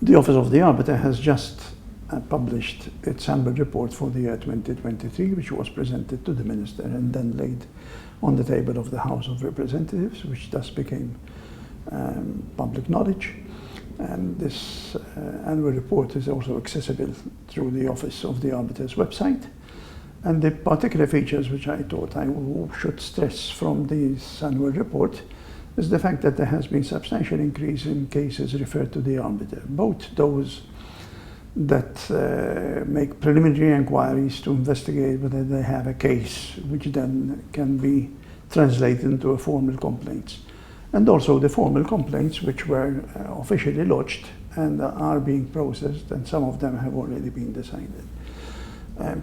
The Office of the Arbiter has just published its annual report for the year 2023, which was presented to the Minister and then laid on the table of the House of Representatives, which thus became public knowledge. And this annual report is also accessible through the Office of the Arbiter's website. And the particular features which I thought I should stress from this annual report is the fact that there has been substantial increase in cases referred to the Arbiter, both those that make preliminary inquiries to investigate whether they have a case which then can be translated into a formal complaints, and also the formal complaints which were officially lodged and are being processed, and some of them have already been decided.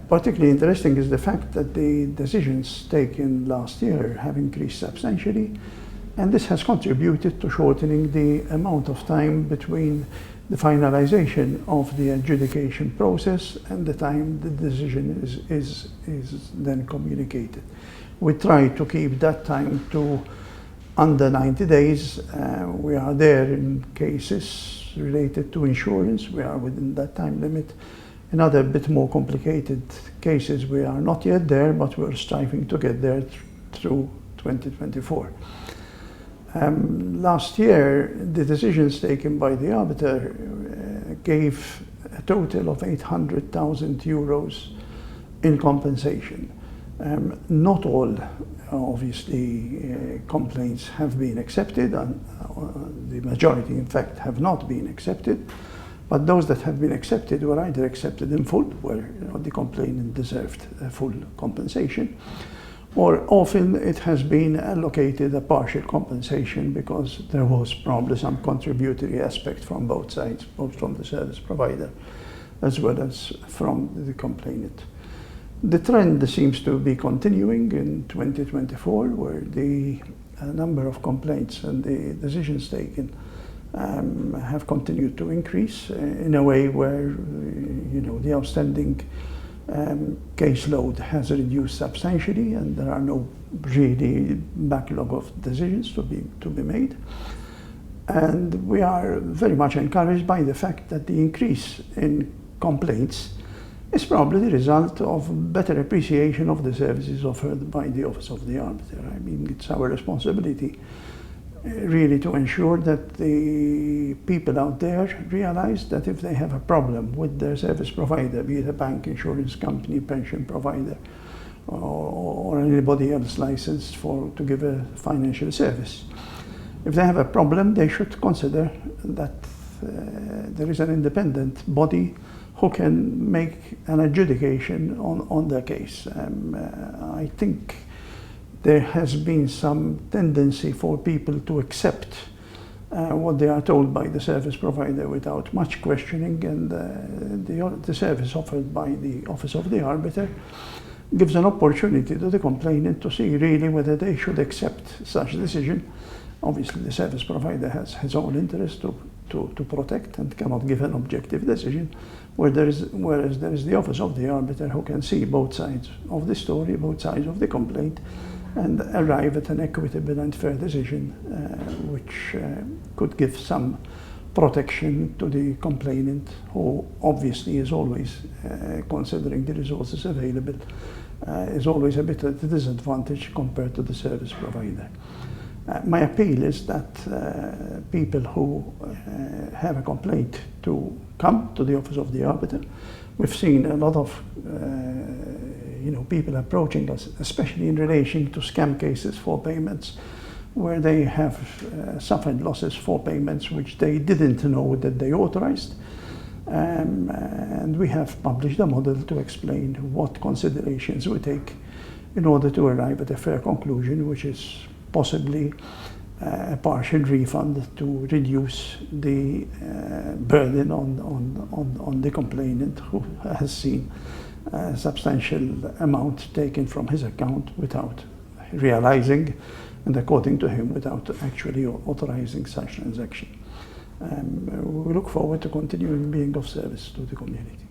Particularly interesting is the fact that the decisions taken last year have increased substantially, and this has contributed to shortening the amount of time between the finalization of the adjudication process and the time the decision is then communicated. We try to keep that time to under 90 days. We are there in cases related to insurance. We are within that time limit. In other bit more complicated cases, we are not yet there, but we're striving to get there through 2024. Last year, the decisions taken by the Arbiter gave a total of 800,000 euros in compensation. Not all, obviously, complaints have been accepted, and the majority, in fact, have not been accepted. But those that have been accepted were either accepted in full, where the complainant deserved full compensation, or often it has been allocated a partial compensation because there was probably some contributory aspect from both sides, both from the service provider as well as from the complainant. The trend seems to be continuing in 2024, where the number of complaints and the decisions taken have continued to increase in a way where the outstanding caseload has reduced substantially, and there are no really backlog of decisions to be made. And we are very much encouraged by the fact that the increase in complaints is probably the result of better appreciation of the services offered by the Office of the Arbiter. I mean, it's our responsibility really to ensure that the people out there realize that if they have a problem with their service provider, be it a bank, insurance company, pension provider, or anybody else licensed to give a financial service, if they have a problem, they should consider that there is an independent body who can make an adjudication on their case. I think there has been some tendency for people to accept what they are told by the service provider without much questioning, and the service offered by the Office of the Arbiter gives an opportunity to the complainant to see really whether they should accept such decision. Obviously, the service provider has his own interest to protect and cannot give an objective decision, whereas there is the Office of the Arbiter who can see both sides of the story, both sides of the complaint, and arrive at an equitable and fair decision which could give some protection to the complainant, who obviously is always, considering the resources available, is always a bit at a disadvantage compared to the service provider. My appeal is that people who have a complaint to come to the Office of the Arbiter. We've seen a lot of people approaching us, especially in relation to scam cases for payments, where they have suffered losses for payments which they didn't know that they authorized. And we have published a model to explain what considerations we take in order to arrive at a fair conclusion, which is possibly a partial refund to reduce the burden on the complainant, who has seen a substantial amount taken from his account without realizing, and according to him, without actually authorizing such transaction. We look forward to continuing being of service to the community.